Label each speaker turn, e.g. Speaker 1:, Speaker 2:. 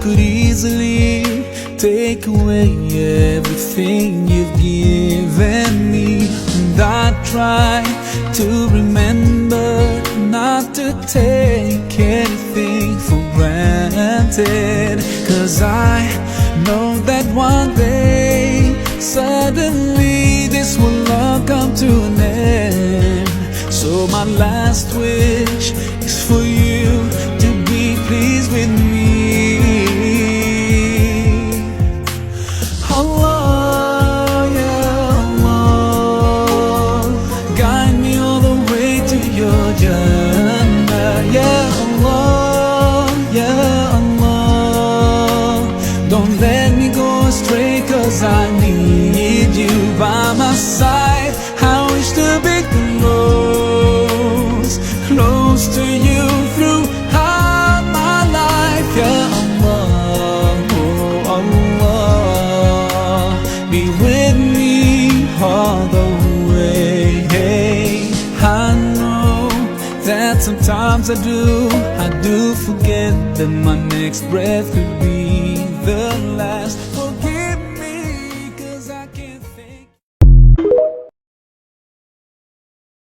Speaker 1: could easily take away everything you've given me. And I try to remember not to take anything for granted, 'cause I know that one day suddenly this will all come to an end. So my last wish is for you to be pleased with me. Allah, yeah, Allah, guide me all the way to your Jannah. Yeah, Allah, yeah, Allah, don't let me go astray, 'cause I need you by my side. I wish to be close to you throughout my life. Yeah, Allah, oh Allah, be with me all the way. I know that sometimes I do forget that my next breath could be the last.